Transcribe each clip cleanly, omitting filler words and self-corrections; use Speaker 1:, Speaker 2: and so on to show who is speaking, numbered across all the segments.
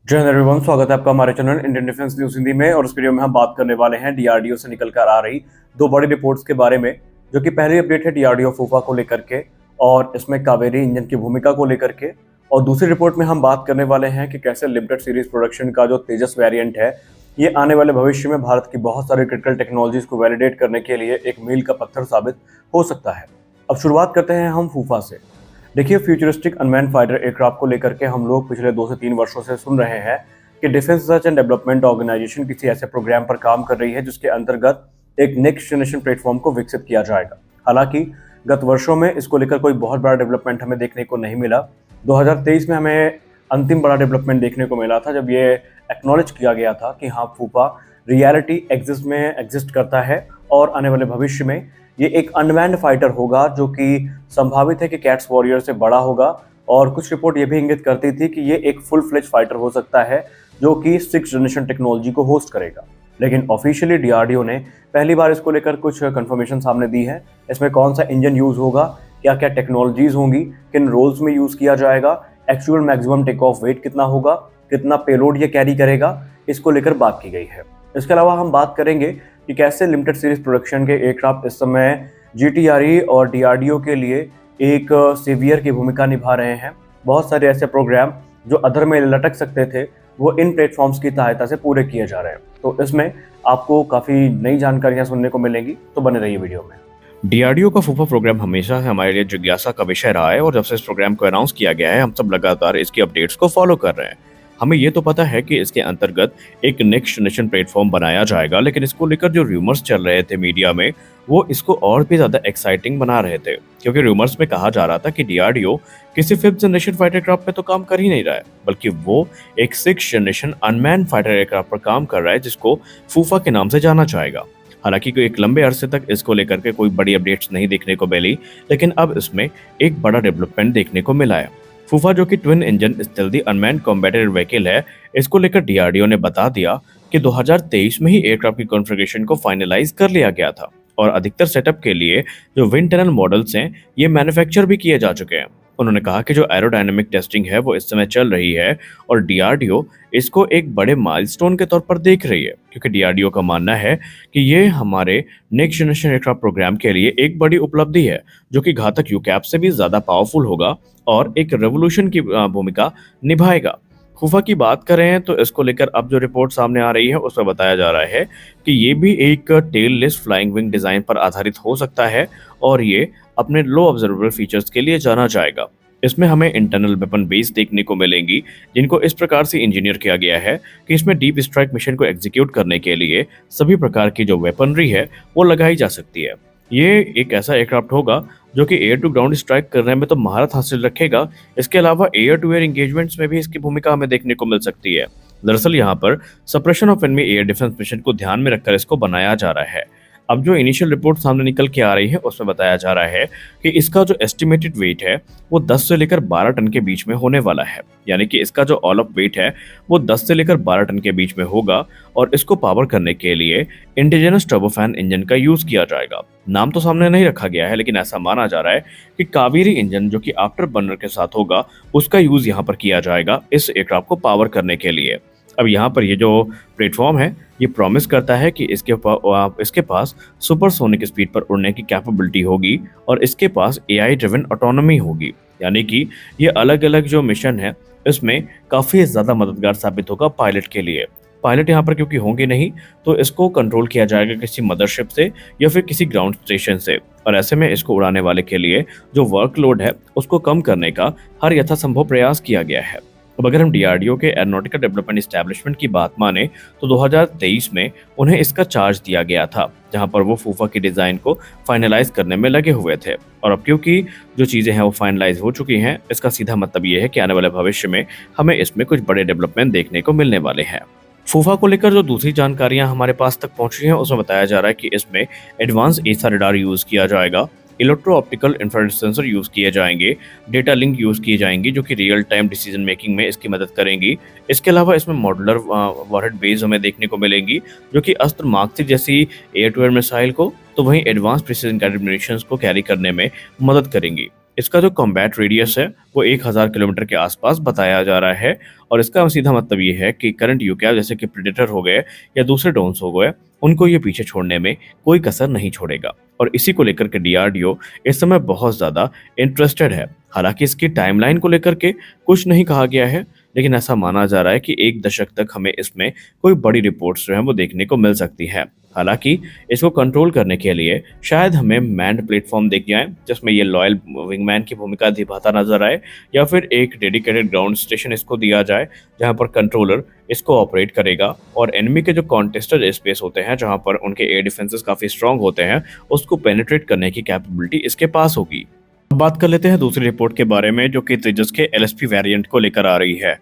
Speaker 1: जय हिंद एवरीवन, स्वागत है आपका हमारे channel Indian defence news Hindi में। और इस वीडियो में हम बात करने वाले हैं डीआरडीओ से निकल कर आ रही दो बड़ी रिपोर्ट्स के बारे में। जो कि पहली अपडेट है डीआरडीओ फूफा को लेकर के और इसमें कावेरी इंजन की भूमिका को लेकर के। और दूसरी रिपोर्ट में हम बात करने वाले हैं कि कैसे लिमिटेड सीरीज प्रोडक्शन का जो तेजस वेरिएंट है ये आने वाले भविष्य में भारत की बहुत सारी क्रिटिकल टेक्नोलॉजीज को वैलिडेट करने के लिए एक मील का पत्थर साबित हो सकता है। अब शुरुआत करते हैं हम फूफा से। देखिए, फ्यूचरिस्टिक अनमैन्ड फाइटर एयरक्राफ्ट को लेकर के हम लोग पिछले 2 से 3 वर्षों से सुन रहे हैं कि defence research and development organisation किसी ऐसे प्रोग्राम पर काम कर रही है जिसके अंतर्गत एक नेक्स्ट जनरेशन प्लेटफॉर्म को विकसित किया जाएगा। हालांकि गत वर्षों में इसको लेकर कोई बहुत बड़ा डेवलपमेंट हमें देखने को नहीं मिला। 2023 में हमें अंतिम बड़ा डेवलपमेंट देखने को मिला था जब ये एक्नॉलेज किया गया था कि हाँ, फूफा रियलिटी एग्जिस्ट करता है और आने वाले भविष्य में ये एक अनमैन्ड फाइटर होगा जो कि संभावित है कि कैट्स वॉरियर से बड़ा होगा। और कुछ रिपोर्ट ये भी इंगित करती थी कि ये एक फुल फ्लेज फाइटर हो सकता है जो कि 6th जनरेशन टेक्नोलॉजी को होस्ट करेगा। लेकिन ऑफिशियली डीआरडीओ ने पहली बार इसको लेकर कुछ कंफर्मेशन सामने दी है। इसमें कौन सा इंजन यूज होगा, क्या क्या टेक्नोलॉजीज होंगी, किन रोल्स में यूज किया जाएगा, actual maximum take off weight कितना होगा, कितना पेलोड ये कैरी करेगा, इसको लेकर बात की गई है। इसके अलावा हम बात करेंगे कि कैसे लिमिटेड सीरीज प्रोडक्शन के एयरक्राफ्ट इस समय जीटीआरई और डीआरडीओ के लिए एक सेवियर की भूमिका निभा रहे हैं। बहुत सारे ऐसे प्रोग्राम जो अधर में लटक सकते थे वो इन प्लेटफॉर्म्स की सहायता से पूरे किए जा रहे हैं। तो इसमें आपको काफ़ी नई जानकारियां सुनने को मिलेंगी, तो बने रहिए वीडियो में।
Speaker 2: डीआरडीओ का फूफा प्रोग्राम हमेशा से हमारे लिए जिज्ञासा का विषय रहा है और जब से इस प्रोग्राम को अनाउंस किया गया है हम सब लगातार इसकी अपडेट्स को फॉलो कर रहे हैं। हमें ये तो पता है कि इसके अंतर्गत एक नेक्स्ट जनरेशन प्लेटफॉर्म बनाया जाएगा, लेकिन इसको लेकर जो रूमर्स चल रहे थे मीडिया में वो इसको और भी ज्यादा एक्साइटिंग बना रहे थे, क्योंकि रूमर्स में कहा जा रहा था कि डीआरडीओ किसी 5th जनरेशन फाइटर एयरक्राफ्ट पे तो काम कर ही नहीं रहा है, बल्कि वो एक 6th generation unmanned fighter aircraft पर काम कर रहा है जिसको फूफा के नाम से जाना जाएगा। हालांकि कोई एक लंबे अरसे तक इसको लेकर के कोई बड़ी अपडेट्स नहीं देखने को मिली, लेकिन अब इसमें एक बड़ा डेवलपमेंट देखने को मिला है। फूफा जो कि twin engine stealthy unmanned combative vehicle है, इसको लेकर डीआरडीओ ने बता दिया कि 2023 में ही एयरक्राफ्ट की कॉन्फ़िगरेशन को फाइनलाइज कर लिया गया था और अधिकतर सेटअप के लिए जो विंड टनल मॉडल्स हैं ये मैन्युफैक्चर भी किए जा चुके हैं। उन्होंने कहा कि जो एरोडायनामिक टेस्टिंग है वो इस समय चल रही है और डीआरडीओ इसको एक बड़े माइलस्टोन के तौर पर देख रही है, क्योंकि डीआरडीओ का मानना है कि ये हमारे नेक्स्ट जनरेशन एयरक्राफ्ट प्रोग्राम के लिए एक बड़ी उपलब्धि है जो कि घातक यूकैप से भी ज्यादा पावरफुल होगा और एक रेवोल्यूशन की भूमिका निभाएगा। फूफा की बात करें तो इसको लेकर अब जो रिपोर्ट सामने आ रही है उसमें बताया जा रहा है कि ये भी एक टेल-लेस फ्लाइंग विंग डिजाइन पर आधारित हो सकता है और ये अपने लो ऑब्जर्वेबल फीचर्स के लिए जाना जाएगा। इसमें हमें इंटरनल वेपन बेस देखने को मिलेंगी जिनको इस प्रकार से इंजीनियर किया गया है कि इसमें डीप स्ट्राइक मिशन को एग्जीक्यूट करने के लिए सभी प्रकार की जो वेपनरी है वो लगाई जा सकती है। ये एक ऐसा एयरक्राफ्ट होगा जो कि एयर टू ग्राउंड स्ट्राइक करने में तो महारत हासिल रखेगा, इसके अलावा एयर टू एयर एंगेजमेंट्स में भी इसकी भूमिका हमें देखने को मिल सकती है। दरअसल यहाँ पर suppression of enemy air defence mission को ध्यान में रखकर इसको बनाया जा रहा है। अब जो इनिशियल रिपोर्ट सामने निकल के आ रही है उसमें बताया जा रहा है कि इसका जो एस्टिमेटेड वेट है वो 10 से लेकर 12 टन के बीच में होने वाला है, यानी कि इसका जो ऑल ऑफ वेट है वो 10 से लेकर 12 टन के बीच में होगा और इसको पावर करने के लिए इंडिजिनस टर्बोफैन इंजन का यूज किया जाएगा। नाम तो सामने नहीं रखा गया है, लेकिन ऐसा माना जा रहा है कि कावेरी इंजन जो कि आफ्टर बर्नर के साथ होगा उसका यूज यहाँ पर किया जाएगा इस एयरक्राफ्ट को पावर करने के लिए। अब यहाँ पर ये जो प्लेटफॉर्म है ये प्रॉमिस करता है कि इसके पास सुपरसोनिक स्पीड पर उड़ने की कैपेबिलिटी होगी और इसके पास एआई ड्रिवन ऑटोनॉमी होगी, यानी कि ये अलग अलग जो मिशन है इसमें काफ़ी ज़्यादा मददगार साबित होगा पायलट के लिए। पायलट यहाँ पर क्योंकि होंगे नहीं तो इसको कंट्रोल किया जाएगा किसी मदरशिप से या फिर किसी ग्राउंड स्टेशन से, और ऐसे में इसको उड़ाने वाले के लिए जो वर्कलोड है उसको कम करने का हर यथासंभव प्रयास किया गया है। अब अगर हम डीआरडीओ के एरोनॉटिकल डेवलपमेंट एस्टैब्लिशमेंट की बात माने तो 2023 में उन्हें इसका चार्ज दिया गया था, जहां पर वो फूफा की डिज़ाइन को फाइनलाइज करने में लगे हुए थे। और अब क्योंकि जो चीज़ें हैं वो फाइनलाइज हो चुकी हैं, इसका सीधा मतलब ये है कि आने वाले भविष्य में हमें इसमें कुछ बड़े डेवलपमेंट देखने को मिलने वाले हैं। फूफा को लेकर जो दूसरी जानकारियां हमारे पास तक पहुंची हैं उसमें बताया जा रहा है कि इसमें एडवांस एसा रडार यूज़ किया जाएगा, electro optical infrared sensor use किए जाएंगे, डेटा लिंक यूज़ किए जाएंगी जो कि रियल टाइम डिसीजन मेकिंग में इसकी मदद करेंगी। इसके अलावा इसमें मॉडुलर वॉरहेड बेस हमें देखने को मिलेंगी जो कि अस्त्र मार्क जैसी एयर टू एयर मिसाइल को तो वहीं एडवांस प्रिसीजन गाइडेड म्यूनिशंस को कैरी करने में मदद करेंगी। इसका जो कॉम्बैट रेडियस है वो 1000 किलोमीटर के आसपास बताया जा रहा है और इसका सीधा मतलब ये है कि करंट यूकैव जैसे कि प्रेडेटर हो गए या दूसरे ड्रोन्स हो गए, उनको ये पीछे छोड़ने में कोई कसर नहीं छोड़ेगा। और इसी को लेकर के डीआरडीओ इस समय बहुत ज़्यादा इंटरेस्टेड है। हालांकि इसकी टाइमलाइन को लेकर के कुछ नहीं कहा गया है, लेकिन ऐसा माना जा रहा है कि 1 दशक तक हमें इसमें कोई बड़ी रिपोर्ट्स जो हैं वो देखने को मिल सकती है। हालांकि इसको कंट्रोल करने के लिए शायद हमें मैन्ड प्लेटफॉर्म दिख जाए जिसमें ये लॉयल विंगमैन की भूमिका निभाता नजर आए, या फिर एक डेडिकेटेड ग्राउंड स्टेशन इसको दिया जाए जहां पर कंट्रोलर इसको ऑपरेट करेगा और एनिमी के जो कॉन्टेस्टेड स्पेस होते हैं जहां पर उनके एयर डिफेंसेस काफी स्ट्रांग होते हैं, उसको पेनिट्रेट करने की कैपेबिलिटी इसके पास होगी। अब बात कर लेते हैं दूसरी रिपोर्ट के बारे में जो कि तेजस के एलएसपी वेरिएंट को लेकर आ रही है।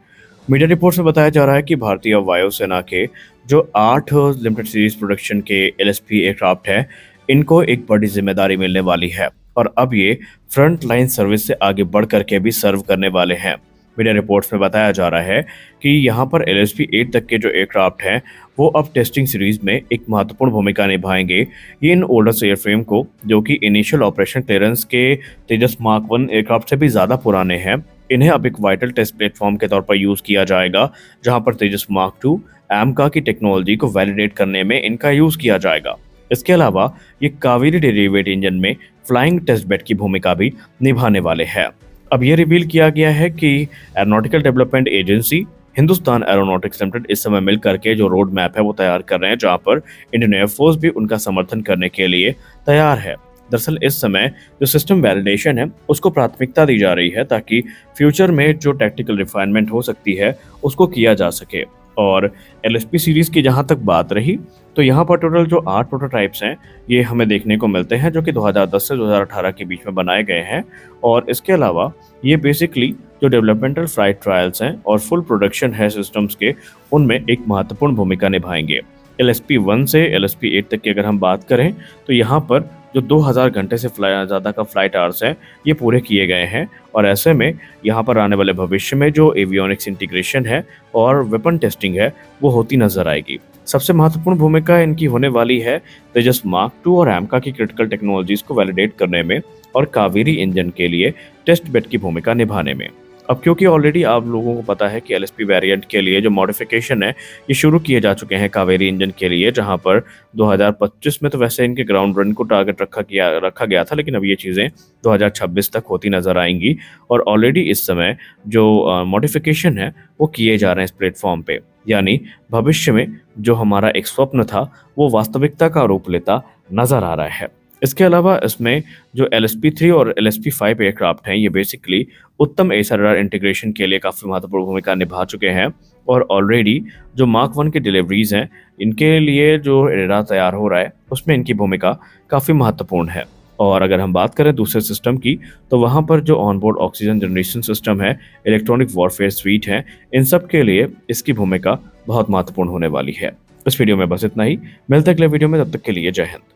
Speaker 2: मीडिया रिपोर्ट्स में बताया जा रहा है कि भारतीय वायुसेना के जो 8 लिमिटेड सीरीज प्रोडक्शन के एलएसपी एयरक्राफ्ट हैं, इनको एक बड़ी जिम्मेदारी मिलने वाली है और अब ये फ्रंट लाइन सर्विस से आगे बढ़ करके भी सर्व करने वाले हैं। मीडिया रिपोर्ट्स में बताया जा रहा है कि यहाँ पर LSP 8 तक के जो एयरक्राफ्ट हैं वो अब टेस्टिंग सीरीज में एक महत्वपूर्ण भूमिका निभाएंगे। ये इन ओल्डर एयरफ्रेम को, जो कि इनिशियल ऑपरेशन क्लियरेंस के तेजस मार्क 1 एयरक्राफ्ट से भी ज़्यादा पुराने हैं, इन्हें अब एक वाइटल टेस्ट प्लेटफॉर्म के तौर पर यूज़ किया जाएगा, जहां पर तेजस मार्क 2 AMCA की टेक्नोलॉजी को वैलिडेट करने में इनका यूज़ किया जाएगा। इसके अलावा ये कावेरी डेरिवेट इंजन में फ्लाइंग टेस्ट बेड की भूमिका भी निभाने वाले हैं। अब ये रिवील किया गया है कि aeronautical development agency, Hindustan aeronautics limited इस समय मिल करके जो रोड मैप है वो तैयार कर रहे हैं, जहां पर इंडियन एयरफोर्स भी उनका समर्थन करने के लिए तैयार है। दरअसल इस समय जो सिस्टम वैलिडेशन है उसको प्राथमिकता दी जा रही है ताकि फ्यूचर में जो टैक्टिकल रिफाइनमेंट हो सकती है उसको किया जा सके। और LSP सीरीज की जहां तक बात रही तो यहाँ पर टोटल जो 8 प्रोटोटाइप्स हैं ये हमें देखने को मिलते हैं, जो कि 2010 से 2018 के बीच में बनाए गए हैं। और इसके अलावा ये बेसिकली जो डेवलपमेंटल फ्लाइट ट्रायल्स हैं और फुल प्रोडक्शन है सिस्टम्स के, उनमें एक महत्वपूर्ण भूमिका निभाएंगे। LSP 1 से LSP 8 तक की अगर हम बात करें तो यहाँ पर जो 2000 घंटे से ज़्यादा का फ्लाइट आवर्स हैं ये पूरे किए गए हैं। और ऐसे में यहाँ पर आने वाले भविष्य में जो एवियोनिक्स इंटीग्रेशन है और वेपन टेस्टिंग है वो होती नजर आएगी। सबसे महत्वपूर्ण भूमिका इनकी होने वाली है तेजस मार्क 2 और AMCA की क्रिटिकल टेक्नोलॉजीज को वैलिडेट करने में और कावेरी इंजन के लिए टेस्ट बेड की भूमिका निभाने में। अब क्योंकि ऑलरेडी आप लोगों को पता है कि LSP वेरिएंट के लिए जो मॉडिफिकेशन है ये शुरू किए जा चुके हैं कावेरी इंजन के लिए, जहां पर 2025 में तो वैसे इनके ग्राउंड रन को टारगेट रखा गया था, लेकिन अब ये चीज़ें 2026 तक होती नजर आएंगी। और ऑलरेडी इस समय जो मॉडिफिकेशन है वो किए जा रहे हैं इस प्लेटफॉर्म पे, यानी भविष्य में जो हमारा एक स्वप्न था वो वास्तविकता का रूप लेता नजर आ रहा है। इसके अलावा इसमें जो LSP 3 और LSP 5 एयरक्राफ्ट हैं ये बेसिकली उत्तम एसआरआर इंटीग्रेशन के लिए काफ़ी महत्वपूर्ण भूमिका निभा चुके हैं। और ऑलरेडी जो मार्क 1 के डिलीवरीज हैं इनके लिए जो रेडार तैयार हो रहा है उसमें इनकी भूमिका काफ़ी महत्वपूर्ण है। और अगर हम बात करें दूसरे सिस्टम की तो वहाँ पर जो ऑनबोर्ड ऑक्सीजन जनरेशन सिस्टम है, इलेक्ट्रॉनिक वॉरफेयर स्वीट है, इन सब के लिए इसकी भूमिका बहुत महत्वपूर्ण होने वाली है। इस वीडियो में बस इतना ही, मिलते हैं अगले वीडियो में, तब तक के लिए जय हिंद।